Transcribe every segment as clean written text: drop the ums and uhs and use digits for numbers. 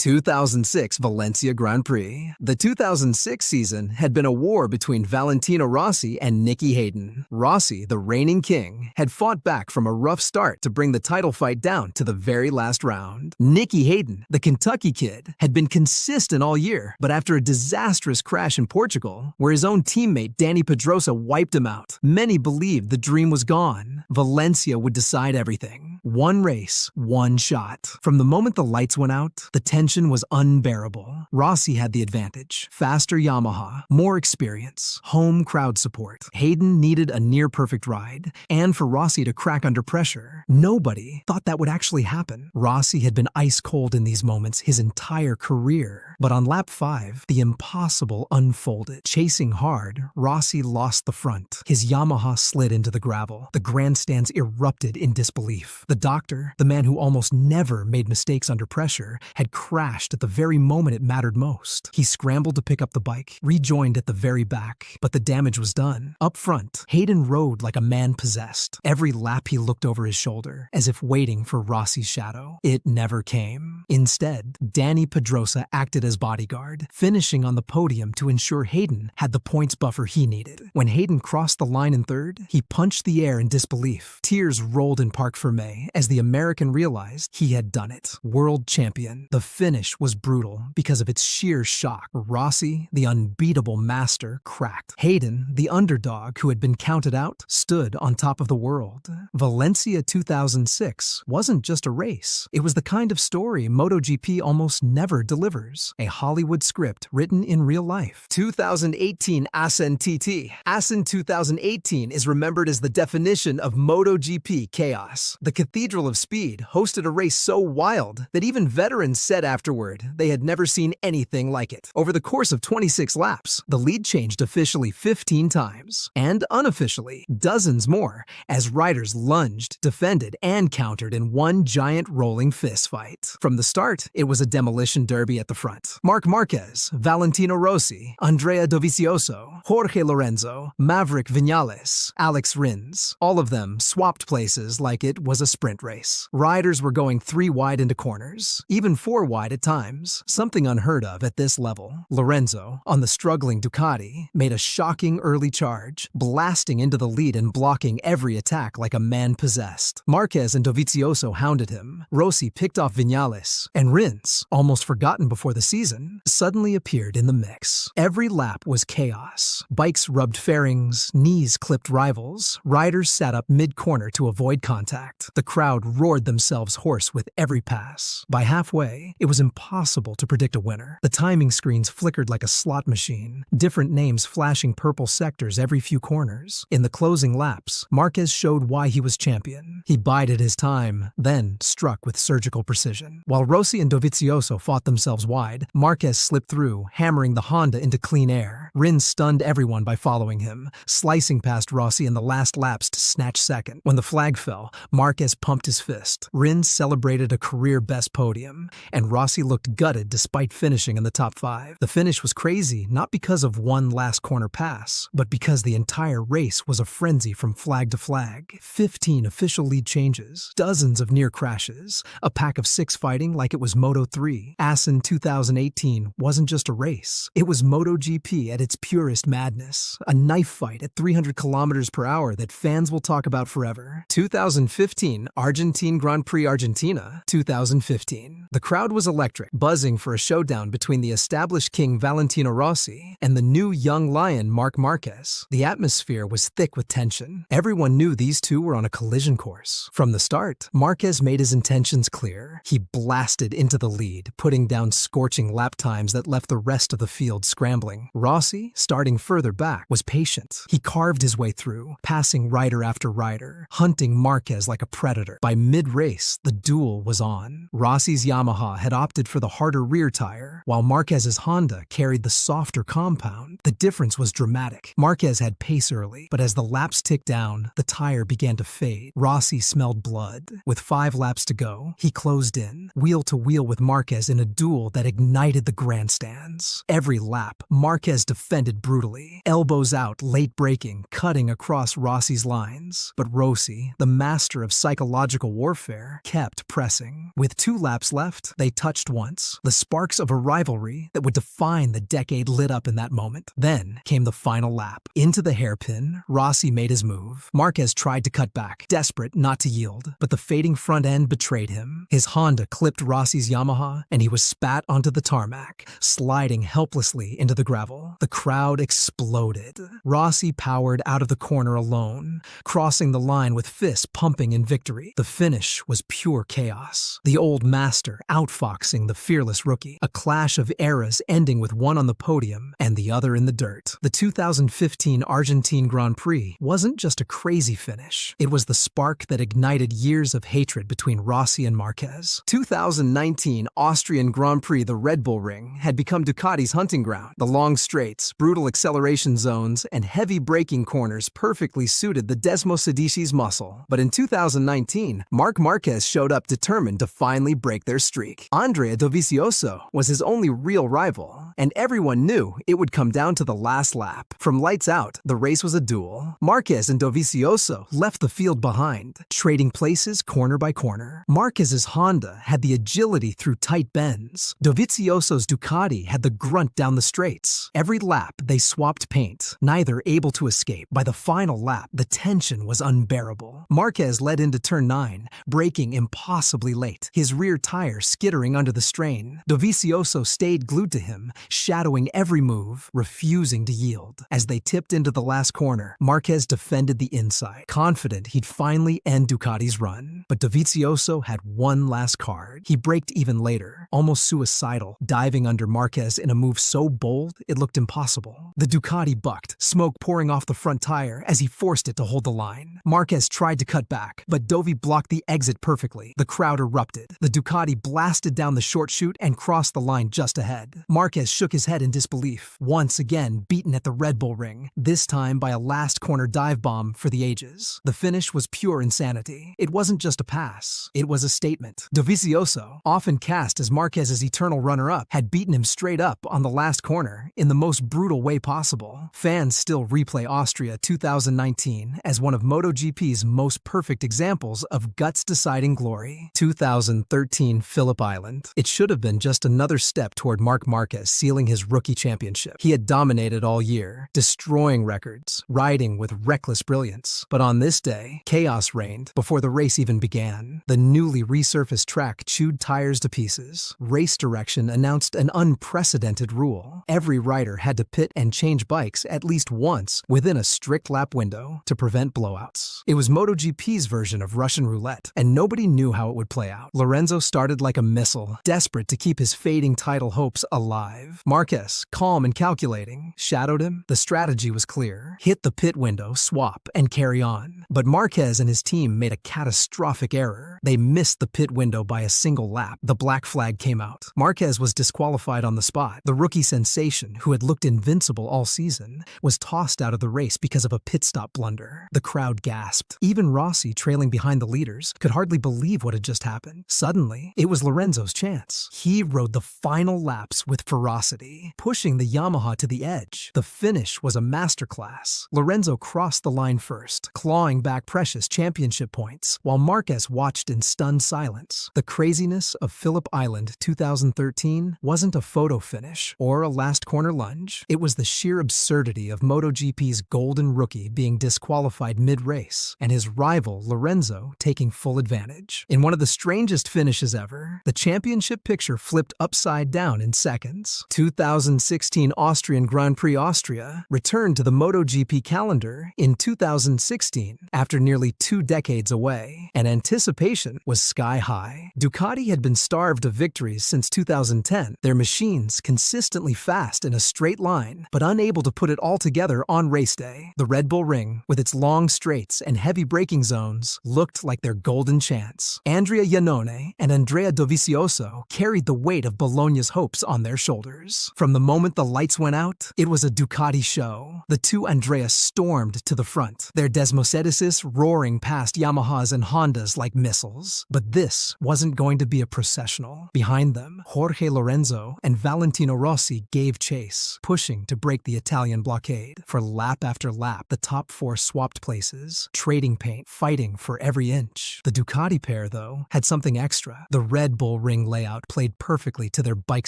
2006 Valencia Grand Prix. The 2006 season had been a war between Valentino Rossi and Nicky Hayden. Rossi, the reigning king, had fought back from a rough start to bring the title fight down to the very last round. Nicky Hayden, the Kentucky kid, had been consistent all year, but after a disastrous crash in Portugal, where his own teammate Dani Pedrosa wiped him out, many believed the dream was gone. Valencia would decide everything. One race, one shot. From the moment the lights went out, the tension was unbearable. Rossi had the advantage. Faster Yamaha, more experience, home crowd support. Hayden needed a near-perfect ride, and for Rossi to crack under pressure. Nobody thought that would actually happen. Rossi had been ice-cold in these moments his entire career. But on lap 5, the impossible unfolded. Chasing hard, Rossi lost the front. His Yamaha slid into the gravel. The grandstands erupted in disbelief. The doctor, the man who almost never made mistakes under pressure, had crashed at the very moment it mattered most. He scrambled to pick up the bike, rejoined at the very back, but the damage was done. Up front, Hayden rode like a man possessed. Every lap he looked over his shoulder, as if waiting for Rossi's shadow. It never came. Instead, Dani Pedrosa acted as bodyguard, finishing on the podium to ensure Hayden had the points buffer he needed. When Hayden crossed the line in third, he punched the air in disbelief. Tears rolled in Parc Fermé as the American realized he had done it. World champion. The finish was brutal because of its sheer shock. Rossi, the unbeatable master, cracked. Hayden, the underdog who had been counted out, stood on top of the world. Valencia 2006 wasn't just a race. It was the kind of story MotoGP almost never delivers. A Hollywood script written in real life. 2018 Assen TT. Assen 2018 is remembered as the definition of MotoGP chaos. The Cathedral of Speed hosted a race so wild that even veterans said afterward they had never seen anything like it. Over the course of 26 laps, the lead changed officially 15 times, and unofficially, dozens more, as riders lunged, defended, and countered in one giant rolling fist fight. From the start, it was a demolition derby at the front. Marc Marquez, Valentino Rossi, Andrea Dovizioso, Jorge Lorenzo, Maverick Viñales, Alex Rins, all of them swapped places like it was a sprint race. Riders were going 3 wide into corners, even 4 wide at times, something unheard of at this level. Lorenzo, on the struggling Ducati, made a shocking early charge, blasting into the lead and blocking every attack like a man possessed. Marquez and Dovizioso hounded him. Rossi picked off Viñales, and Rins, almost forgotten before the season, suddenly appeared in the mix. Every lap was chaos. Bikes rubbed fairings, knees clipped rivals, riders sat up mid-corner to avoid contact. The crowd roared themselves hoarse with every pass. By halfway, it was impossible to predict a winner. The timing screens flickered like a slot machine, different names flashing purple sectors every few corners. In the closing laps, Marquez showed why he was champion. He bided his time, then struck with surgical precision. While Rossi and Dovizioso fought themselves wide, Marquez slipped through, hammering the Honda into clean air. Rins stunned everyone by following him, slicing past Rossi in the last laps to snatch second. When the flag fell, Marquez pumped his fist. Rins celebrated a career-best podium, and Rossi looked gutted despite finishing in the top 5. The finish was crazy, not because of one last corner pass, but because the entire race was a frenzy from flag to flag. 15 official lead changes, dozens of near crashes, a pack of 6 fighting like it was Moto3. Assen 2018 wasn't just a race. It was MotoGP at its purest madness, a knife fight at 300 kilometers per hour that fans will talk about forever. 2015 Argentine Grand Prix Argentina. 2015. The crowd was electric, buzzing for a showdown between the established king Valentino Rossi and the new young lion Marc Marquez. The atmosphere was thick with tension. Everyone knew these two were on a collision course. From the start, Marquez made his intentions clear. He blasted into the lead, putting down scorching lap times that left the rest of the field scrambling. Rossi, starting further back, was patient. He carved his way through, passing rider after rider, hunting Marquez like a predator. By mid-race, the duel was on. Rossi's Yamaha had opted for the harder rear tire, while Marquez's Honda carried the softer compound. The difference was dramatic. Marquez had pace early, but as the laps ticked down, the tire began to fade. Rossi smelled blood. With 5 laps to go, he closed in, wheel to wheel with Marquez in a duel that ignited the grandstands. Every lap, Marquez defended brutally, elbows out, late braking, cutting across Rossi's lines. But Rossi, the master of psychological warfare, kept pressing. With 2 laps left, they touched touched once, the sparks of a rivalry that would define the decade lit up in that moment. Then came the final lap. Into the hairpin, Rossi made his move. Marquez tried to cut back, desperate not to yield, but the fading front end betrayed him. His Honda clipped Rossi's Yamaha, and he was spat onto the tarmac, sliding helplessly into the gravel. The crowd exploded. Rossi powered out of the corner alone, crossing the line with fists pumping in victory. The finish was pure chaos. The old master outfoxing the fearless rookie. A clash of eras ending with one on the podium and the other in the dirt. The 2015 Argentine Grand Prix wasn't just a crazy finish. It was the spark that ignited years of hatred between Rossi and Marquez. 2019 Austrian Grand Prix, the Red Bull Ring, had become Ducati's hunting ground. The long straights, brutal acceleration zones, and heavy braking corners perfectly suited the Desmosedici's muscle. But in 2019, Marc Marquez showed up determined to finally break their streak. Andrea Dovizioso was his only real rival, and everyone knew it would come down to the last lap. From lights out, the race was a duel. Marquez and Dovizioso left the field behind, trading places corner by corner. Marquez's Honda had the agility through tight bends. Dovizioso's Ducati had the grunt down the straights. Every lap, they swapped paint, neither able to escape. By the final lap, the tension was unbearable. Marquez led into turn 9, braking impossibly late, his rear tire skittering under the strain. Dovizioso stayed glued to him, shadowing every move, refusing to yield. As they tipped into the last corner, Marquez defended the inside, confident he'd finally end Ducati's run. But Dovizioso had one last card. He braked even later, almost suicidal, diving under Marquez in a move so bold it looked impossible. The Ducati bucked, smoke pouring off the front tire as he forced it to hold the line. Marquez tried to cut back, but Dovi blocked the exit perfectly. The crowd erupted. The Ducati blasted down the short chute and crossed the line just ahead. Marquez shook his head in disbelief, once again beaten at the Red Bull Ring, this time by a last corner dive bomb for the ages. The finish was pure insanity. It wasn't just a pass, it was a statement. Dovizioso, often cast as Marquez's eternal runner-up, had beaten him straight up on the last corner in the most brutal way possible. Fans still replay Austria 2019 as one of MotoGP's most perfect examples of guts-deciding glory. 2013 Phillip Island. It should have been just another step toward Marc Marquez sealing his rookie championship. He had dominated all year, destroying records, riding with reckless brilliance. But on this day, chaos reigned before the race even began. The newly resurfaced track chewed tires to pieces. Race direction announced an unprecedented rule. Every rider had to pit and change bikes at least once within a strict lap window to prevent blowouts. It was MotoGP's version of Russian roulette, and nobody knew how it would play out. Lorenzo started like a missile, desperate to keep his fading title hopes alive. Marquez, calm and calculating, shadowed him. The strategy was clear. Hit the pit window, swap, and carry on. But Marquez and his team made a catastrophic error. They missed the pit window by a single lap. The black flag came out. Marquez was disqualified on the spot. The rookie sensation, who had looked invincible all season, was tossed out of the race because of a pit stop blunder. The crowd gasped. Even Rossi, trailing behind the leaders, could hardly believe what had just happened. Suddenly, it was Lorenzo's chance. He rode the final laps with ferocity, pushing the Yamaha to the edge. The finish was a masterclass. Lorenzo crossed the line first, clawing back precious championship points, while Marquez watched in stunned silence. The craziness of Phillip Island 2013 wasn't a photo finish or a last corner lunge. It was the sheer absurdity of MotoGP's golden rookie being disqualified mid-race and his rival Lorenzo taking full advantage. In one of the strangest finishes ever, the championship picture flipped upside down in seconds. 2016 Austrian Grand Prix Austria returned to the MotoGP calendar in 2016 after nearly 2 decades away, and anticipation was sky high. Ducati had been starved of victories since 2010, their machines consistently fast in a straight line, but unable to put it all together on race day. The Red Bull Ring, with its long straights and heavy braking zones, looked like their golden chance. Andrea Iannone and Andrea Dovizioso carried the weight of Bologna's hopes on their shoulders. hours. From the moment the lights went out, it was a Ducati show. The two Andreas stormed to the front, their Desmosedices roaring past Yamahas and Hondas like missiles. But this wasn't going to be a processional. Behind them, Jorge Lorenzo and Valentino Rossi gave chase, pushing to break the Italian blockade. For lap after lap, the top four swapped places, trading paint, fighting for every inch. The Ducati pair, though, had something extra. The Red Bull ring layout played perfectly to their bike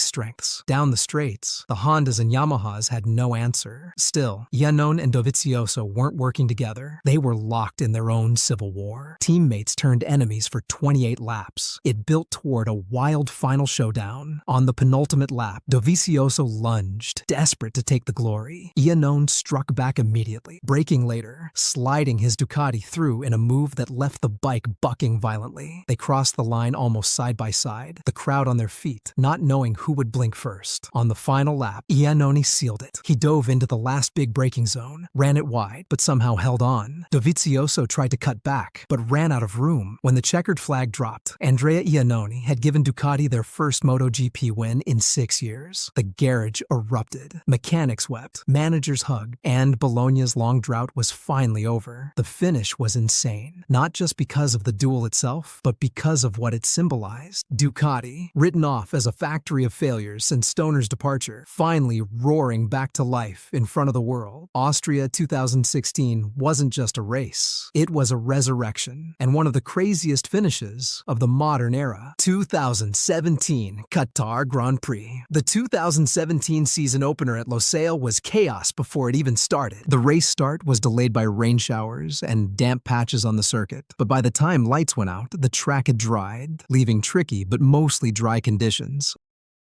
strengths. Down the straights, the Hondas and Yamahas had no answer. Still, Iannone and Dovizioso weren't working together. They were locked in their own civil war. Teammates turned enemies for 28 laps. It built toward a wild final showdown. On the penultimate lap, Dovizioso lunged, desperate to take the glory. Iannone struck back immediately, braking later, sliding his Ducati through in a move that left the bike bucking violently. They crossed the line almost side by side, the crowd on their feet, not knowing who would blink first. On the final lap, Iannone sealed it. He dove into the last big braking zone, ran it wide, but somehow held on. Dovizioso tried to cut back, but ran out of room. When the checkered flag dropped, Andrea Iannone had given Ducati their first MotoGP win in 6 years. The garage erupted. Mechanics wept, managers hugged, and Bologna's long drought was finally over. The finish was insane, not just because of the duel itself, but because of what it symbolized. Ducati, written off as a factory of failures since Stoner's departure, finally roaring back to life in front of the world. Austria 2016 wasn't just a race. It was a resurrection, and one of the craziest finishes of the modern era. 2017 Qatar Grand Prix. The 2017 season opener at Losail was chaos before it even started. The race start was delayed by rain showers and damp patches on the circuit, but by the time lights went out, the track had dried, leaving tricky but mostly dry conditions.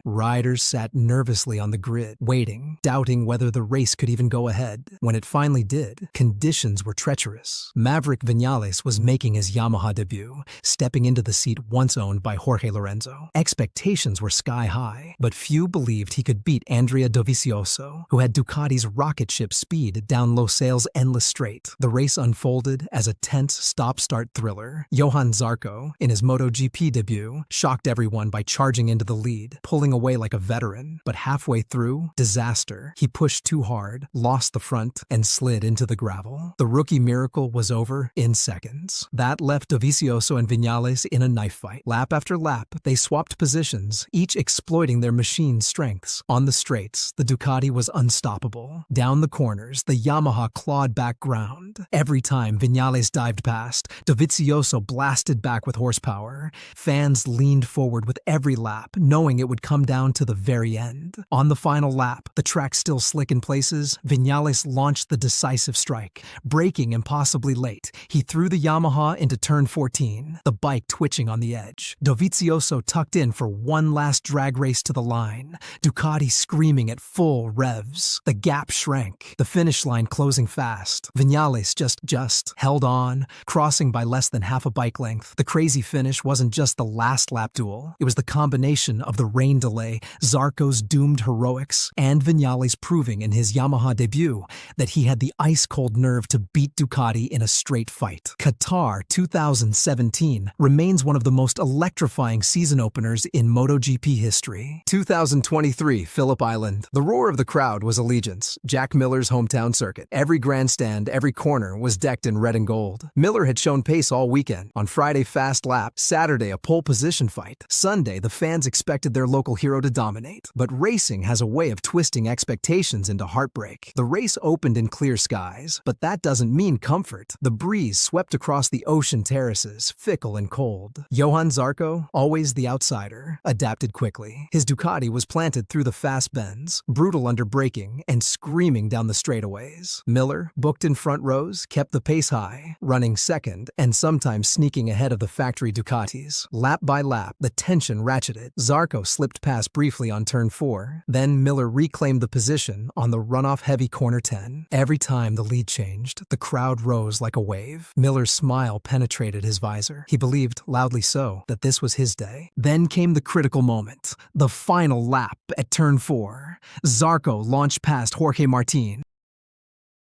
Riders sat nervously on the grid, waiting, doubting whether the race could even go ahead. When it finally did, conditions were treacherous. Maverick Viñales was making his Yamaha debut, stepping into the seat once owned by Jorge Lorenzo. Expectations were sky high, but few believed he could beat Andrea Dovizioso, who had Ducati's rocket ship speed down Losail's endless straight. The race unfolded as a tense stop-start thriller. Johann Zarco, in his MotoGP debut, shocked everyone by charging into the lead, pulling away like a veteran, but halfway through, disaster. He pushed too hard, lost the front, and slid into the gravel. The rookie miracle was over in seconds. That left Dovizioso and Viñales in a knife fight. Lap after lap, they swapped positions, each exploiting their machine's strengths. On the straights, the Ducati was unstoppable. Down the corners, the Yamaha clawed back ground. Every time Viñales dived past, Dovizioso blasted back with horsepower. Fans leaned forward with every lap, knowing it would come down to the very end. On the final lap, the track still slick in places, Viñales launched the decisive strike. Braking impossibly late, he threw the Yamaha into turn 14, the bike twitching on the edge. Dovizioso tucked in for one last drag race to the line, Ducati screaming at full revs. The gap shrank, the finish line closing fast. Viñales just held on, crossing by less than half a bike length. The crazy finish wasn't just the last lap duel, it was the combination of the rain delay, Zarco's doomed heroics, and Viñales proving in his Yamaha debut that he had the ice-cold nerve to beat Ducati in a straight fight. Qatar 2017 remains one of the most electrifying season openers in MotoGP history. 2023 Phillip Island. The roar of the crowd was allegiance, Jack Miller's hometown circuit. Every grandstand, every corner was decked in red and gold. Miller had shown pace all weekend. On Friday, fast lap. Saturday, a pole position fight. Sunday, the fans expected their local hero to dominate. But racing has a way of twisting expectations into heartbreak. The race opened in clear skies, but that doesn't mean comfort. The breeze swept across the ocean terraces, fickle and cold. Johann Zarco, always the outsider, adapted quickly. His Ducati was planted through the fast bends, brutal under braking, and screaming down the straightaways. Miller, booked in front rows, kept the pace high, running second and sometimes sneaking ahead of the factory Ducatis. Lap by lap, the tension ratcheted. Zarco slipped past briefly on turn 4, then Miller reclaimed the position on the runoff heavy corner 10. Every time the lead changed, the crowd rose like a wave. Miller's smile penetrated his visor. He believed, loudly so, that this was his day. Then came the critical moment, the final lap at turn 4. Zarco launched past Jorge Martin.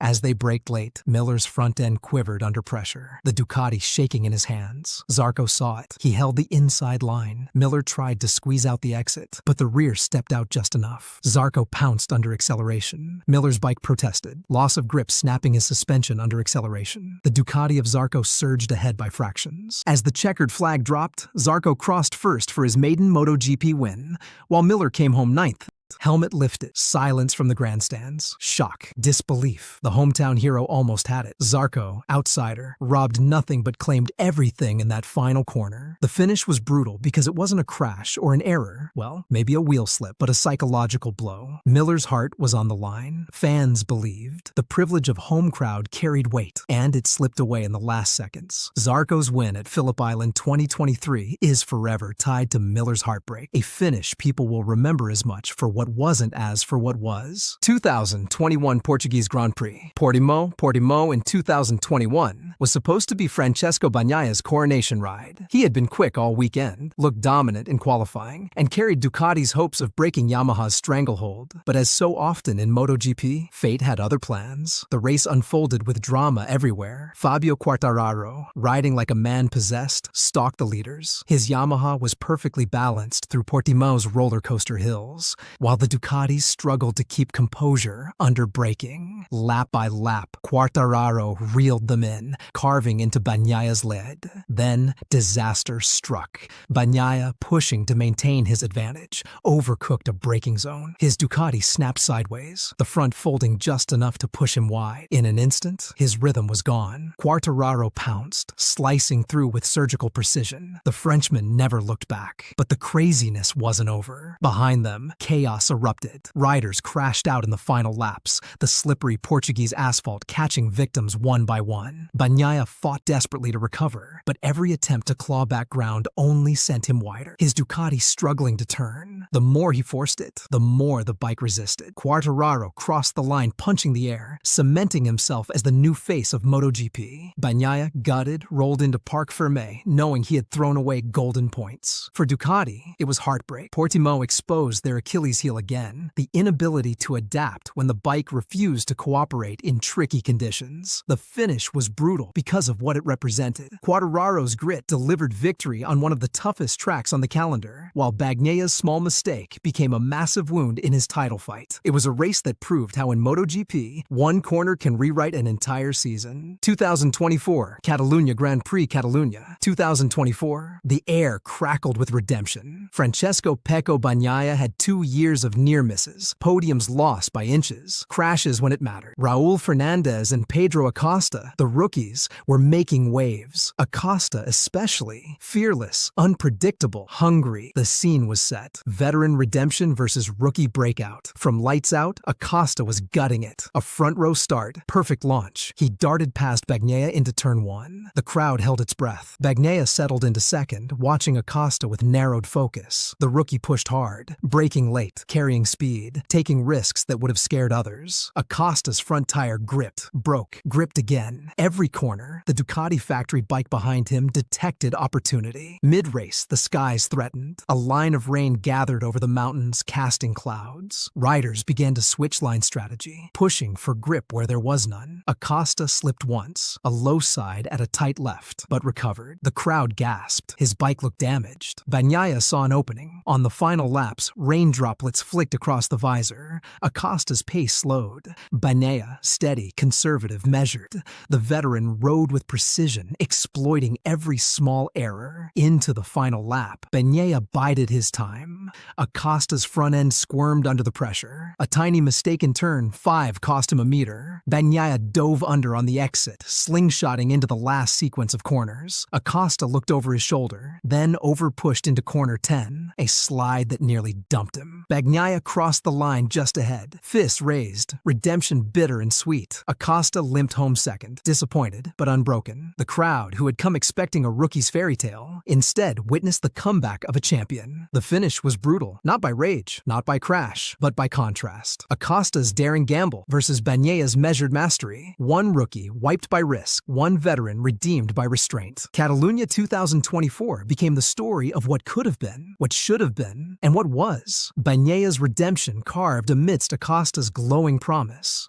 As they braked late, Miller's front end quivered under pressure, the Ducati shaking in his hands. Zarco saw it. He held the inside line. Miller tried to squeeze out the exit, but the rear stepped out just enough. Zarco pounced under acceleration. Miller's bike protested, loss of grip snapping his suspension under acceleration. The Ducati of Zarco surged ahead by fractions. As the checkered flag dropped, Zarco crossed first for his maiden MotoGP win, while Miller came home ninth. Helmet lifted, silence from the grandstands, shock, disbelief. The hometown hero almost had it. Zarco, outsider, robbed nothing but claimed everything in that final corner. The finish was brutal because it wasn't a crash or an error, well, maybe a wheel slip, but a psychological blow. Miller's heart was on the line. Fans believed. The privilege of home crowd carried weight, and it slipped away in the last seconds. Zarco's win at Phillip Island 2023 is forever tied to Miller's heartbreak, a finish people will remember as much for what wasn't as for what was. 2021 Portuguese Grand Prix. Portimão in 2021 was supposed to be Francesco Bagnaya's coronation ride. He had been quick all weekend, looked dominant in qualifying, and carried Ducati's hopes of breaking Yamaha's stranglehold. But as so often in MotoGP, fate had other plans. The race unfolded with drama everywhere. Fabio Quartararo, riding like a man possessed, stalked the leaders. His Yamaha was perfectly balanced through Portimão's roller coaster hills, while the Ducatis struggled to keep composure under braking. Lap by lap, Quartararo reeled them in, carving into Bagnaya's lead. Then, disaster struck. Bagnaia, pushing to maintain his advantage, overcooked a braking zone. His Ducati snapped sideways, the front folding just enough to push him wide. In an instant, his rhythm was gone. Quartararo pounced, slicing through with surgical precision. The Frenchman never looked back. But the craziness wasn't over. Behind them, chaos erupted. Riders crashed out in the final laps, the slippery Portuguese asphalt catching victims one by one. Bagnaia fought desperately to recover, but every attempt to claw back ground only sent him wider. His Ducati struggling to turn. The more he forced it, the more the bike resisted. Quartararo crossed the line, punching the air, cementing himself as the new face of MotoGP. Bagnaia, gutted, rolled into Parc Fermé, knowing he had thrown away golden points. For Ducati, it was heartbreak. Portimão exposed their Achilles heel again, the inability to adapt when the bike refused to cooperate in tricky conditions. The finish was brutal because of what it represented. Quartararo's grit delivered victory on one of the toughest tracks on the calendar, while Bagnaia's small mistake became a massive wound in his title fight. It was a race that proved how in MotoGP, one corner can rewrite an entire season. 2024 Catalunya Grand Prix Catalunya. 2024, the air crackled with redemption. Francesco Pecco Bagnaia had 2 years of near misses, podiums lost by inches, crashes when it mattered. Raul Fernandez and Pedro Acosta, the rookies, were making waves. Acosta especially, fearless, unpredictable, hungry. The scene was set. Veteran redemption versus rookie breakout. From lights out, Acosta was gutting it. A front row start, perfect launch. He darted past Bagnaia into turn 1. The crowd held its breath. Bagnaia settled into second, watching Acosta with narrowed focus. The rookie pushed hard, braking late, carrying speed, taking risks that would have scared others. Acosta's front tire gripped, broke, gripped again. Every corner, the Ducati factory bike behind him detected opportunity. Mid-race, the skies threatened. A line of rain gathered over the mountains, casting clouds. Riders began to switch line strategy, pushing for grip where there was none. Acosta slipped once, a low side at a tight left, but recovered. The crowd gasped. His bike looked damaged. Bagnaia saw an opening. On the final laps, rain droplets flicked across the visor. Acosta's pace slowed. Bagnaia, steady, conservative, measured. The veteran rode with precision, exploiting every small error. Into the final lap, Bagnaia bided his time. Acosta's front end squirmed under the pressure. A tiny mistake in turn 5 cost him a meter. Bagnaia dove under on the exit, slingshotting into the last sequence of corners. Acosta looked over his shoulder, then over-pushed into corner 10, a slide that nearly dumped him. Bagnaia crossed the line just ahead, fists raised, redemption bitter and sweet. Acosta limped home second, disappointed but unbroken. The crowd, who had come expecting a rookie's fairy tale, instead witnessed the comeback of a champion. The finish was brutal, not by rage, not by crash, but by contrast. Acosta's daring gamble versus Bagnaia's measured mastery. One rookie wiped by risk, one veteran redeemed by restraint. Catalunya 2024 became the story of what could have been, what should have been, and what was. Bagnaia's redemption carved amidst Acosta's glowing promise.